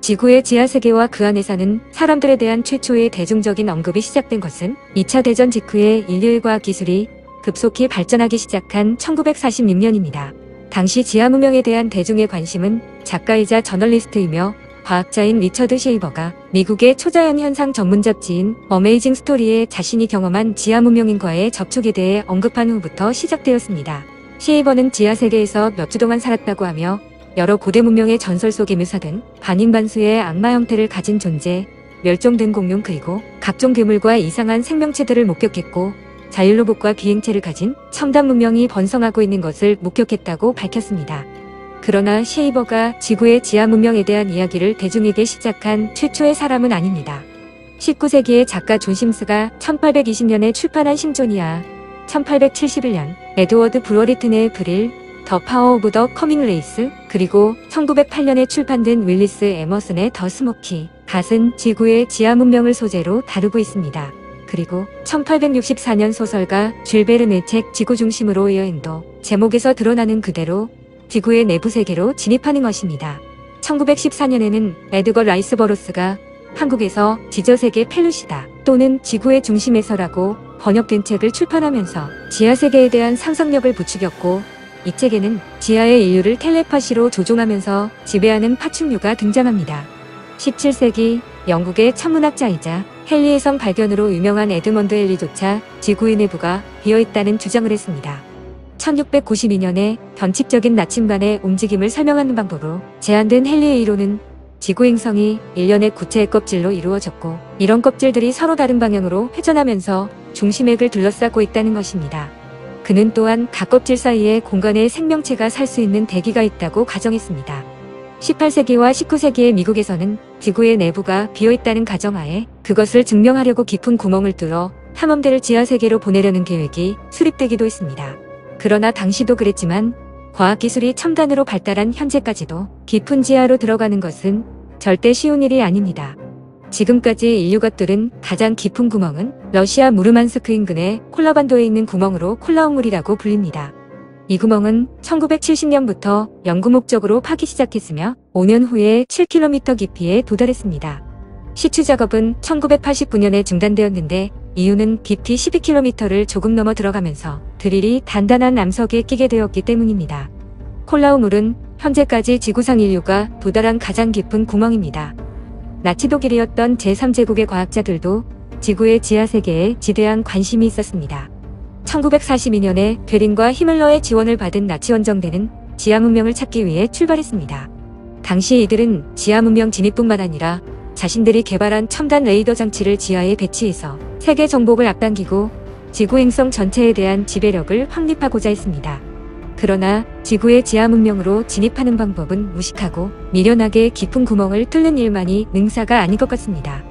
지구의 지하세계와 그 안에 사는 사람들에 대한 최초의 대중적인 언급이 시작된 것은 2차 대전 직후에 인류의 과학기술이 급속히 발전하기 시작한 1946년입니다. 당시 지하문명에 대한 대중의 관심은 작가이자 저널리스트이며 과학자인 리처드 쉐이버가 미국의 초자연 현상 전문 잡지인 어메이징 스토리에 자신이 경험한 지하문명인과의 접촉에 대해 언급한 후부터 시작되었습니다. 쉐이버는 지하세계에서 몇 주 동안 살았다고 하며 여러 고대 문명의 전설 속에 묘사된 반인반수의 악마 형태를 가진 존재, 멸종된 공룡 그리고 각종 괴물과 이상한 생명체들을 목격했고 자율로봇과 비행체를 가진 첨단 문명이 번성하고 있는 것을 목격했다고 밝혔습니다. 그러나 쉐이버가 지구의 지하 문명에 대한 이야기를 대중에게 시작한 최초의 사람은 아닙니다. 19세기의 작가 존 심스가 1820년에 출판한 신조니아, 1871년 에드워드 브러리튼의 브릴, 더 파워 오브 더 커밍 레이스, 그리고 1908년에 출판된 윌리스 에머슨의 더 스모키, 갓은 지구의 지하 문명을 소재로 다루고 있습니다. 그리고 1864년 소설가 줄 베른의 책 지구 중심으로 여행도 제목에서 드러나는 그대로 지구의 내부 세계로 진입하는 것입니다. 1914년에는 에드거 라이스 버로스가 한국에서 지저세계 펠루시다 또는 지구의 중심에서라고 번역된 책을 출판하면서 지하세계에 대한 상상력을 부추겼고 이 책에는 지하의 인류를 텔레파시로 조종하면서 지배하는 파충류가 등장합니다. 17세기 영국의 천문학자이자 헨리의 성 발견으로 유명한 에드먼드 헨리조차 지구의 내부가 비어있다는 주장을 했습니다. 1692년에 변칙적인 나침반의 움직임을 설명하는 방법으로 제안된 헨리의 이론은 지구 행성이 일련의 구체의 껍질로 이루어졌고 이런 껍질들이 서로 다른 방향으로 회전하면서 중심액을 둘러싸고 있다는 것입니다. 그는 또한 각 껍질 사이에 공간에 생명체가 살 수 있는 대기가 있다고 가정했습니다. 18세기와 19세기의 미국에서는 지구의 내부가 비어있다는 가정하에 그것을 증명하려고 깊은 구멍을 뚫어 탐험대를 지하세계로 보내려는 계획이 수립되기도 했습니다. 그러나 당시도 그랬지만 과학기술이 첨단으로 발달한 현재까지도 깊은 지하로 들어가는 것은 절대 쉬운 일이 아닙니다. 지금까지 인류가 뚫은 가장 깊은 구멍은 러시아 무르만스크 인근의 콜라반도에 있는 구멍으로 콜라우물이라고 불립니다. 이 구멍은 1970년부터 연구 목적으로 파기 시작했으며 5년 후에 7km 깊이에 도달했습니다. 시추 작업은 1989년에 중단되었는데 이유는 깊이 12km를 조금 넘어 들어가면서 드릴이 단단한 암석에 끼게 되었기 때문입니다. 콜라우물은 현재까지 지구상 인류가 도달한 가장 깊은 구멍입니다. 나치 독일이었던 제3제국의 과학자들도 지구의 지하세계에 지대한 관심이 있었습니다. 1942년에 괴린과 히밀러의 지원을 받은 나치 원정대는 지하문명을 찾기 위해 출발했습니다. 당시 이들은 지하문명 진입뿐만 아니라 자신들이 개발한 첨단 레이더 장치를 지하에 배치해서 세계 정복을 앞당기고 지구 행성 전체에 대한 지배력을 확립하고자 했습니다. 그러나 지구의 지하문명으로 진입하는 방법은 무식하고 미련하게 깊은 구멍을 뚫는 일만이 능사가 아닌 것 같습니다.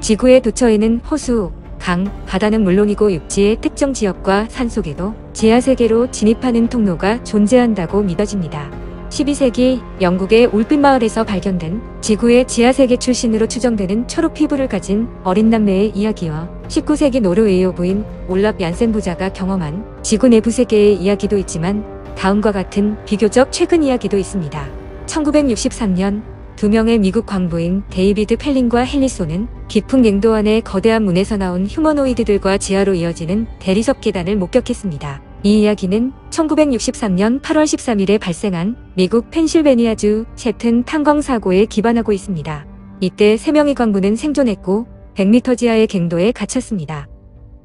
지구의 도처에는 호수, 강, 바다는 물론이고 육지의 특정 지역과 산속에도 지하세계로 진입하는 통로가 존재한다고 믿어집니다. 12세기 영국의 올빛 마을에서 발견된 지구의 지하세계 출신으로 추정되는 초록 피부를 가진 어린 남매의 이야기와 19세기 노르웨이 여부인 올랍 얀센 부자가 경험한 지구 내부 세계의 이야기도 있지만 다음과 같은 비교적 최근 이야기도 있습니다. 1963년 두 명의 미국 광부인 데이비드 펠린과 헨리소는 깊은 갱도 안의 거대한 문에서 나온 휴머노이드들과 지하로 이어지는 대리석 계단을 목격했습니다. 이 이야기는 1963년 8월 13일에 발생한 미국 펜실베니아주 셰튼 탄광 사고에 기반하고 있습니다. 이때 3명의 광부는 생존했고 100m 지하의 갱도에 갇혔습니다.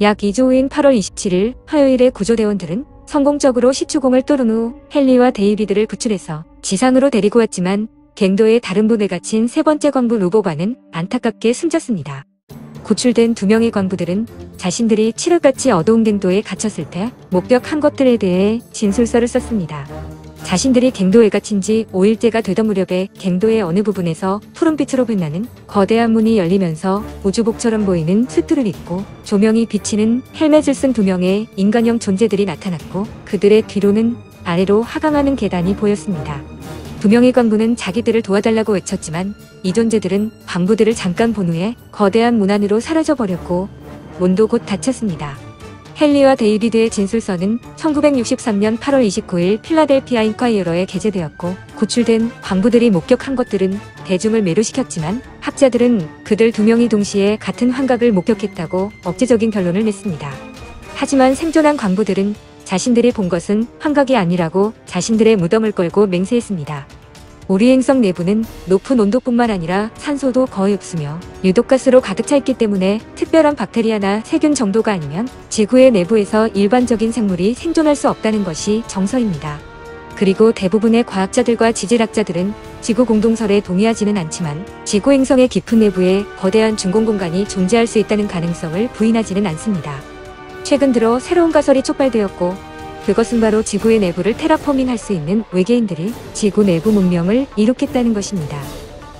약 2주 후인 8월 27일 화요일에 구조대원들은 성공적으로 시추공을 뚫은 후 헨리와 데이비드를 구출해서 지상으로 데리고 왔지만 갱도의 다른 부에 갇힌 세 번째 광부 루보바는 안타깝게 숨졌습니다. 구출된 2명의 광부들은 자신들이 칠흑같이 어두운 갱도에 갇혔을 때 목격한 것들에 대해 진술서를 썼습니다. 자신들이 갱도에 갇힌 지 5일째가 되던 무렵에 갱도의 어느 부분에서 푸른빛으로 빛나는 거대한 문이 열리면서 우주복처럼 보이는 수트를 입고 조명이 비치는 헬멧을 쓴 2명의 인간형 존재들이 나타났고 그들의 뒤로는 아래로 하강하는 계단이 보였습니다. 2명의 광부는 자기들을 도와달라고 외쳤지만 이 존재들은 광부들을 잠깐 본 후에 거대한 문 안으로 사라져버렸고 문도 곧 닫혔습니다. 헨리와 데이비드의 진술서는 1963년 8월 29일 필라델피아 인콰이어러에 게재되었고, 구출된 광부들이 목격한 것들은 대중을 매료시켰지만 학자들은 그들 2명이 동시에 같은 환각을 목격했다고 억지적인 결론을 냈습니다. 하지만 생존한 광부들은 자신들이 본 것은 환각이 아니라고 자신들의 무덤을 걸고 맹세했습니다. 우리 행성 내부는 높은 온도뿐만 아니라 산소도 거의 없으며 유독가스로 가득 차 있기 때문에 특별한 박테리아나 세균 정도가 아니면 지구의 내부에서 일반적인 생물이 생존할 수 없다는 것이 정서입니다. 그리고 대부분의 과학자들과 지질학자들은 지구 공동설에 동의하지는 않지만 지구 행성의 깊은 내부에 거대한 중공공간이 존재할 수 있다는 가능성을 부인하지는 않습니다. 최근 들어 새로운 가설이 촉발되었고, 그것은 바로 지구의 내부를 테라포밍할 수 있는 외계인들이 지구 내부 문명을 이룩했다는 것입니다.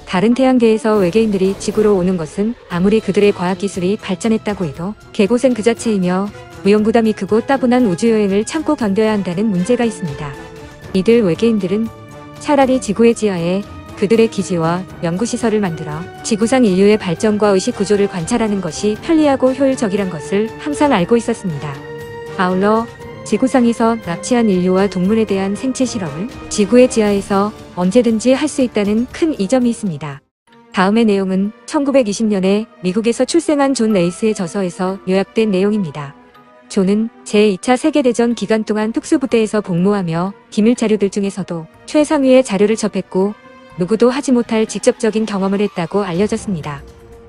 다른 태양계에서 외계인들이 지구로 오는 것은 아무리 그들의 과학기술이 발전했다고 해도 개고생 그 자체이며 위험부담이 크고 따분한 우주여행을 참고 견뎌야 한다는 문제가 있습니다. 이들 외계인들은 차라리 지구의 지하에 그들의 기지와 연구시설을 만들어 지구상 인류의 발전과 의식 구조를 관찰하는 것이 편리하고 효율적이란 것을 항상 알고 있었습니다. 아울러 지구상에서 납치한 인류와 동물에 대한 생체 실험을 지구의 지하에서 언제든지 할 수 있다는 큰 이점이 있습니다. 다음의 내용은 1920년에 미국에서 출생한 존 레이스의 저서에서 요약된 내용입니다. 존은 제2차 세계대전 기간 동안 특수부대에서 복무하며 기밀 자료들 중에서도 최상위의 자료를 접했고 누구도 하지 못할 직접적인 경험을 했다고 알려졌습니다.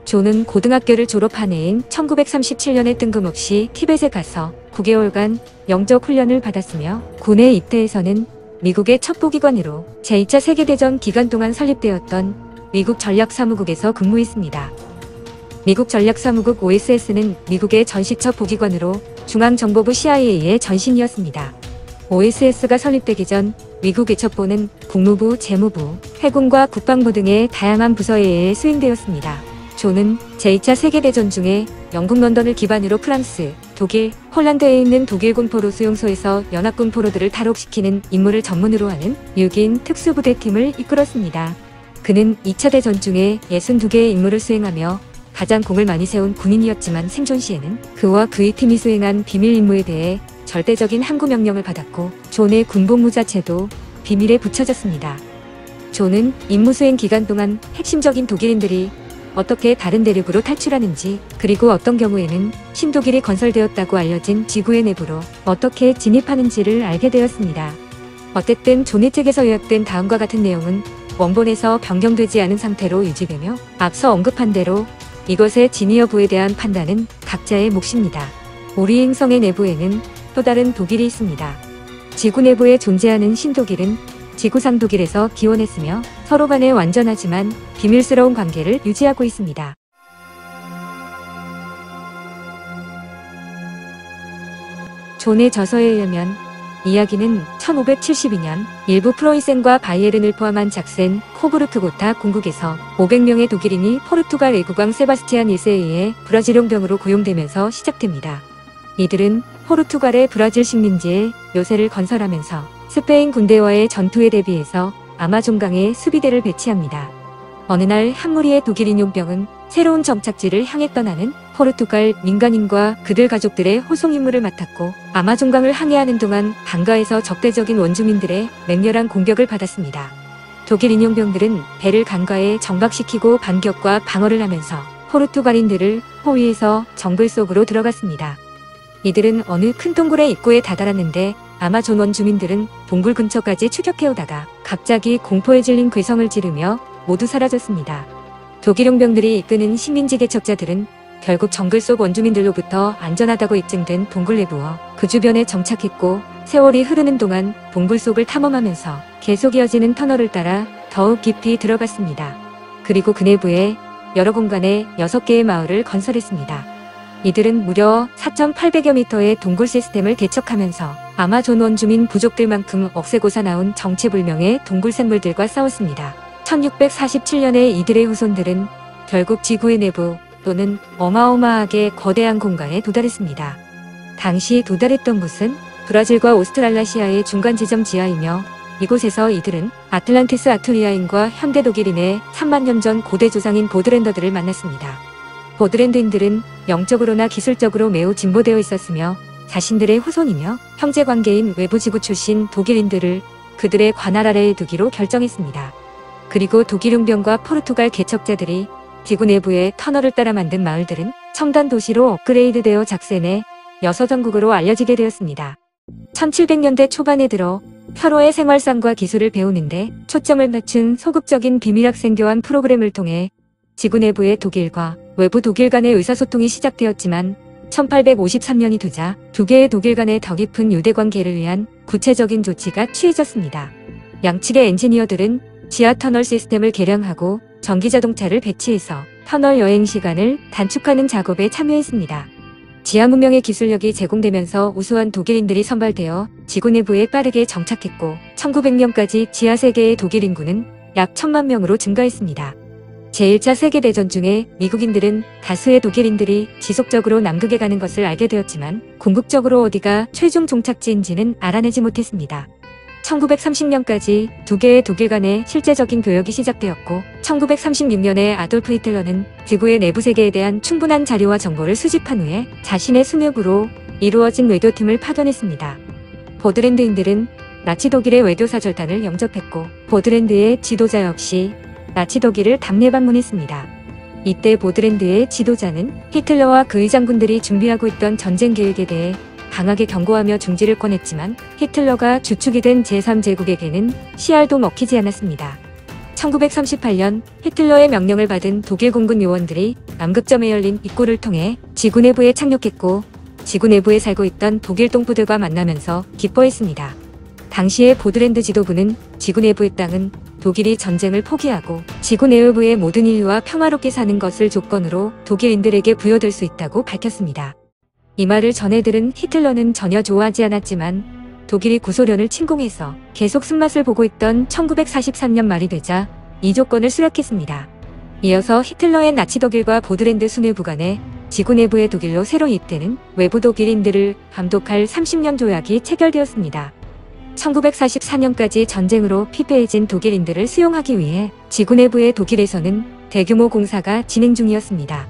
존은 고등학교를 졸업한 해인 1937년에 뜬금없이 티벳에 가서 9개월간 영적 훈련을 받았으며 군에 입대해서는 미국의 첩보기관으로 제2차 세계대전 기간 동안 설립되었던 미국 전략사무국에서 근무했습니다. 미국 전략사무국 OSS는 미국의 전시처 보기관으로 중앙정보부 CIA의 전신이었습니다. OSS가 설립되기 전 미국의 첩보는 국무부, 재무부, 해군과 국방부 등의 다양한 부서에 의해 수행되었습니다. 존은 제2차 세계대전 중에 영국 런던을 기반으로 프랑스, 독일, 홀란드에 있는 독일군 포로 수용소에서 연합군 포로들을 탈옥시키는 임무를 전문으로 하는 6인 특수부대팀을 이끌었습니다. 그는 2차 대전 중에 62개의 임무를 수행하며 가장 공을 많이 세운 군인이었지만 생존 시에는 그와 그의 팀이 수행한 비밀 임무에 대해 절대적인 항구 명령을 받았고 존의 군복무 자체도 비밀에 붙여졌습니다. 존은 임무 수행 기간 동안 핵심적인 독일인들이 어떻게 다른 대륙으로 탈출하는지, 그리고 어떤 경우에는 신독일이 건설되었다고 알려진 지구의 내부로 어떻게 진입하는지를 알게 되었습니다. 어쨌든 존의 책에서 요약된 다음과 같은 내용은 원본에서 변경되지 않은 상태로 유지되며 앞서 언급한 대로 이것의 진위 여부에 대한 판단은 각자의 몫입니다. 우리 행성의 내부에는 또 다른 독일이 있습니다. 지구 내부에 존재하는 신독일은 지구상 독일에서 기원했으며 서로 간에 완전하지만 비밀스러운 관계를 유지하고 있습니다. 존의 저서에 의하면 이야기는 1572년 일부 프로이센과 바이에른을 포함한 작센, 코부르크고타 공국에서 500명의 독일인이 포르투갈 애국왕 세바스티안 1세에 의해 브라질용병으로 고용되면서 시작됩니다. 이들은 포르투갈의 브라질 식민지에 요새를 건설하면서 스페인 군대와의 전투에 대비해서 아마존강에 수비대를 배치합니다. 어느 날 한 무리의 독일인 용병은 새로운 정착지를 향해 떠나는 포르투갈 민간인과 그들 가족들의 호송 임무를 맡았고 아마존강을 항해하는 동안 강가에서 적대적인 원주민들의 맹렬한 공격을 받았습니다. 독일인 용병들은 배를 강가에 정박시키고 반격과 방어를 하면서 포르투갈인들을 포위해서 정글 속으로 들어갔습니다. 이들은 어느 큰 동굴의 입구에 다다랐는데 아마존 원주민들은 동굴 근처까지 추격해오다가 갑자기 공포에 질린 괴성을 지르며 모두 사라졌습니다. 독일 용병들이 이끄는 식민지 개척자들은 결국 정글 속 원주민들로부터 안전하다고 입증된 동굴 내부와 그 주변에 정착했고 세월이 흐르는 동안 동굴 속을 탐험하면서 계속 이어지는 터널을 따라 더욱 깊이 들어갔습니다. 그리고 그 내부에 여러 공간에 6개의 마을을 건설했습니다. 이들은 무려 4,800여 미터의 동굴 시스템을 개척하면서 아마존 원주민 부족들만큼 억세고사 나온 정체불명의 동굴 생물들과 싸웠습니다. 1647년에 이들의 후손들은 결국 지구의 내부 또는 어마어마하게 거대한 공간에 도달했습니다. 당시 도달했던 곳은 브라질과 오스트랄라시아의 중간 지점 지하이며 이곳에서 이들은 아틀란티스 아투리아인과 현대 독일인의 3만 년 전 고대 조상인 보드랜더들을 만났습니다. 보드랜드인들은 영적으로나 기술적으로 매우 진보되어 있었으며 자신들의 후손이며 형제관계인 외부지구 출신 독일인들을 그들의 관할 아래에 두기로 결정했습니다. 그리고 독일 용병과 포르투갈 개척자들이 지구 내부의 터널을 따라 만든 마을들은 첨단 도시로 업그레이드되어 작센의 여서전국으로 알려지게 되었습니다. 1700년대 초반에 들어 서로의 생활상과 기술을 배우는데 초점을 맞춘 소극적인 비밀학생 교환 프로그램을 통해 지구 내부의 독일과 외부 독일 간의 의사소통이 시작되었지만 1853년이 되자 두 개의 독일 간의 더 깊은 유대관계를 위한 구체적인 조치가 취해졌습니다. 양측의 엔지니어들은 지하 터널 시스템을 개량하고 전기자동차를 배치해서 터널 여행 시간을 단축하는 작업에 참여했습니다. 지하 문명의 기술력이 제공되면서 우수한 독일인들이 선발되어 지구 내부에 빠르게 정착했고 1900년까지 지하 세계의 독일 인구는 약 1000만 명으로 증가했습니다. 제1차 세계대전 중에 미국인들은 다수의 독일인들이 지속적으로 남극에 가는 것을 알게 되었지만 궁극적으로 어디가 최종 종착지인지는 알아내지 못했습니다. 1930년까지 두 개의 독일 간의 실제적인 교역이 시작되었고 1936년에 아돌프 히틀러는 지구의 내부 세계에 대한 충분한 자료와 정보를 수집한 후에 자신의 순회부로 이루어진 외교팀을 파견했습니다. 보드랜드인들은 나치 독일의 외교사절단을 영접했고 보드랜드의 지도자 역시 나치 독일을 답례 방문했습니다. 이때 보드랜드의 지도자는 히틀러와 그의 장군들이 준비하고 있던 전쟁 계획에 대해 강하게 경고하며 중지를 권했지만 히틀러가 주축이 된 제3제국에게는 씨알도 먹히지 않았습니다. 1938년 히틀러의 명령을 받은 독일 공군 요원들이 남극점에 열린 입구를 통해 지구 내부에 착륙했고 지구 내부에 살고 있던 독일 동포들과 만나면서 기뻐했습니다. 당시의 보드랜드 지도부는 지구 내부의 땅은 독일이 전쟁을 포기하고 지구 내부의 모든 인류와 평화롭게 사는 것을 조건으로 독일인들에게 부여될 수 있다고 밝혔습니다. 이 말을 전해 들은 히틀러는 전혀 좋아하지 않았지만 독일이 구소련을 침공해서 계속 쓴맛을 보고 있던 1943년 말이 되자 이 조건을 수락했습니다. 이어서 히틀러의 나치 독일과 보드랜드 순회부 간에 지구 내부의 독일로 새로 입대는 외부 독일인들을 감독할 30년 조약이 체결되었습니다. 1944년까지 전쟁으로 피폐해진 독일인들을 수용하기 위해 지구 내부의 독일에서는 대규모 공사가 진행 중이었습니다.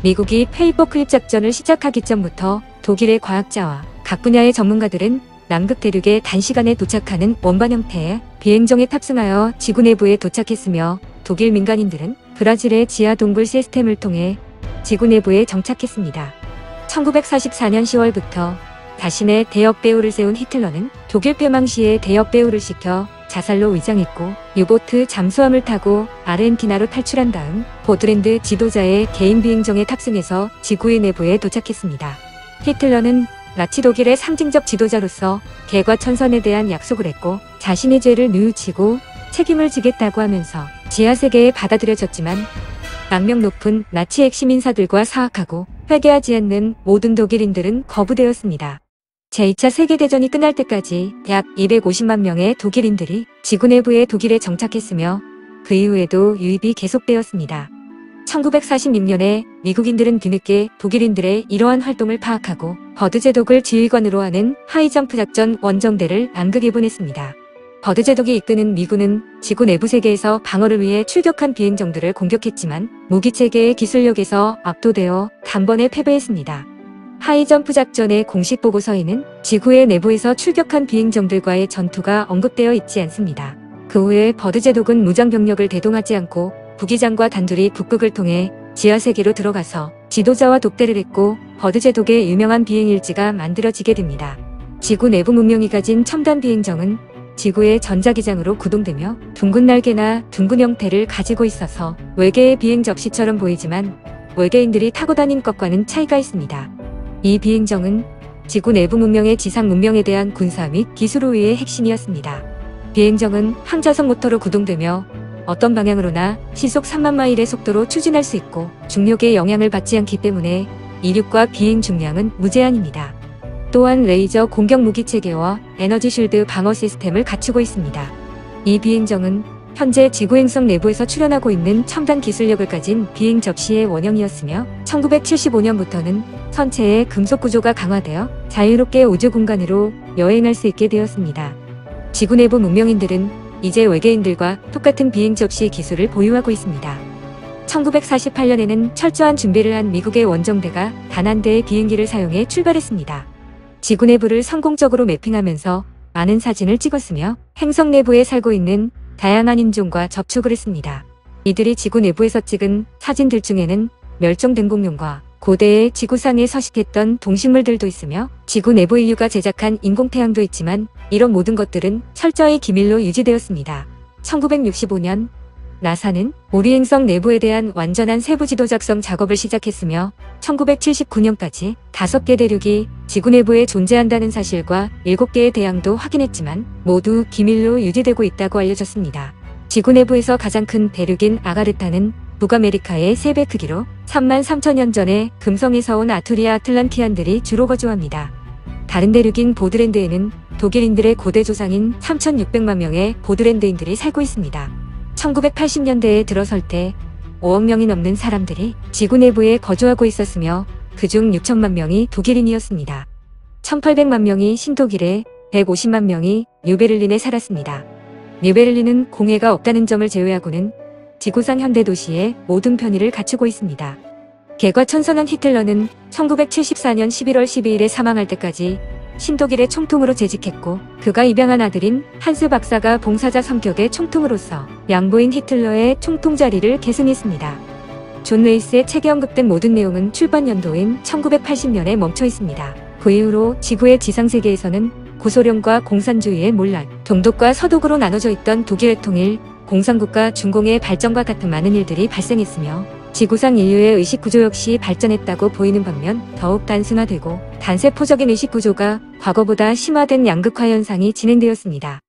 미국이 페이퍼 클립 작전을 시작하기 전부터 독일의 과학자와 각 분야의 전문가들은 남극 대륙에 단시간에 도착하는 원반 형태의 비행정에 탑승하여 지구 내부에 도착했으며 독일 민간인들은 브라질의 지하 동굴 시스템을 통해 지구 내부에 정착했습니다. 1944년 10월부터 자신의 대역 배후를 세운 히틀러는 독일 패망 시에 대역 배후를 시켜 자살로 위장했고 유보트 잠수함을 타고 아르헨티나로 탈출한 다음 보드랜드 지도자의 개인 비행정에 탑승해서 지구의 내부에 도착했습니다. 히틀러는 나치 독일의 상징적 지도자로서 개과천선에 대한 약속을 했고 자신의 죄를 뉘우치고 책임을 지겠다고 하면서 지하 세계에 받아들여졌지만 악명 높은 나치 핵심 인사들과 사악하고 회개하지 않는 모든 독일인들은 거부되었습니다. 제2차 세계대전이 끝날 때까지 약 250만 명의 독일인들이 지구 내부에 독일에 정착했으며 그 이후에도 유입이 계속되었습니다. 1946년에 미국인들은 뒤늦게 독일인들의 이러한 활동을 파악하고 버드 제독을 지휘관으로 하는 하이점프 작전 원정대를 남극에 보냈습니다. 버드 제독이 이끄는 미군은 지구 내부 세계에서 방어를 위해 출격한 비행정들을 공격했지만 무기체계의 기술력에서 압도되어 단번에 패배했습니다. 하이점프 작전의 공식 보고서에는 지구의 내부에서 출격한 비행정들과의 전투가 언급되어 있지 않습니다. 그 후에 버드 제독은 무장 병력을 대동하지 않고 부기장과 단둘이 북극을 통해 지하 세계로 들어가서 지도자와 독대를 했고 버드 제독의 유명한 비행 일지가 만들어지게 됩니다. 지구 내부 문명이 가진 첨단 비행정은 지구의 전자기장으로 구동되며 둥근 날개나 둥근 형태를 가지고 있어서 외계의 비행 접시처럼 보이지만 외계인들이 타고 다닌 것과는 차이가 있습니다. 이 비행정은 지구 내부 문명의 지상 문명에 대한 군사 및 기술 우위의 핵심이었습니다. 비행정은 항자석 모터로 구동되며 어떤 방향으로나 시속 3만 마일의 속도로 추진할 수 있고 중력의 영향을 받지 않기 때문에 이륙과 비행 중량은 무제한입니다. 또한 레이저 공격 무기 체계와 에너지 쉴드 방어 시스템을 갖추고 있습니다. 이 비행정은 현재 지구 행성 내부에서 출현하고 있는 첨단 기술력을 가진 비행 접시의 원형이었으며 1975년부터는 선체의 금속 구조가 강화되어 자유롭게 우주 공간으로 여행할 수 있게 되었습니다. 지구 내부 문명인들은 이제 외계인들과 똑같은 비행 접시 기술을 보유하고 있습니다. 1948년에는 철저한 준비를 한 미국의 원정대가 단 한 대의 비행기를 사용해 출발했습니다. 지구 내부를 성공적으로 매핑하면서 많은 사진을 찍었으며 행성 내부에 살고 있는 다양한 인종과 접촉을 했습니다. 이들이 지구 내부에서 찍은 사진들 중에는 멸종된 공룡과 고대의 지구상에 서식했던 동식물들도 있으며 지구 내부 인류가 제작한 인공태양도 있지만 이런 모든 것들은 철저히 기밀로 유지되었습니다. 1965년 나사는 우리 행성 내부에 대한 완전한 세부지도 작성 작업을 시작했으며 1979년까지 5개 대륙이 지구 내부에 존재한다는 사실과 7개의 대양도 확인했지만 모두 기밀로 유지되고 있다고 알려졌습니다. 지구 내부에서 가장 큰 대륙인 아가르타는 북아메리카의 3배 크기로 33,000년 전에 금성에서 온 아투리아 아틀란티안들이 주로 거주합니다. 다른 대륙인 보드랜드에는 독일인들의 고대 조상인 3,600만 명의 보드랜드인들이 살고 있습니다. 1980년대에 들어설 때 5억 명이 넘는 사람들이 지구 내부에 거주하고 있었으며 그중 6천만 명이 독일인이었습니다. 1,800만 명이 신독일에 150만 명이 뉴베를린에 살았습니다. 뉴베를린은 공해가 없다는 점을 제외하고는 지구상 현대 도시의 모든 편의를 갖추고 있습니다. 개과천선한 히틀러는 1974년 11월 12일에 사망할 때까지 신독일의 총통으로 재직했고 그가 입양한 아들인 한스 박사가 봉사자 성격의 총통으로서 양보인 히틀러의 총통 자리를 계승했습니다. 존 웨이스의 책에 언급된 모든 내용은 출판 연도인 1980년에 멈춰 있습니다. 그 이후로 지구의 지상세계에서는 구소련과 공산주의의 몰락, 동독과 서독으로 나눠져 있던 독일의 통일, 공산국가 준공의 발전과 같은 많은 일들이 발생했으며 지구상 인류의 의식구조 역시 발전했다고 보이는 반면 더욱 단순화되고 단세포적인 의식구조가 과거보다 심화된 양극화 현상이 진행되었습니다.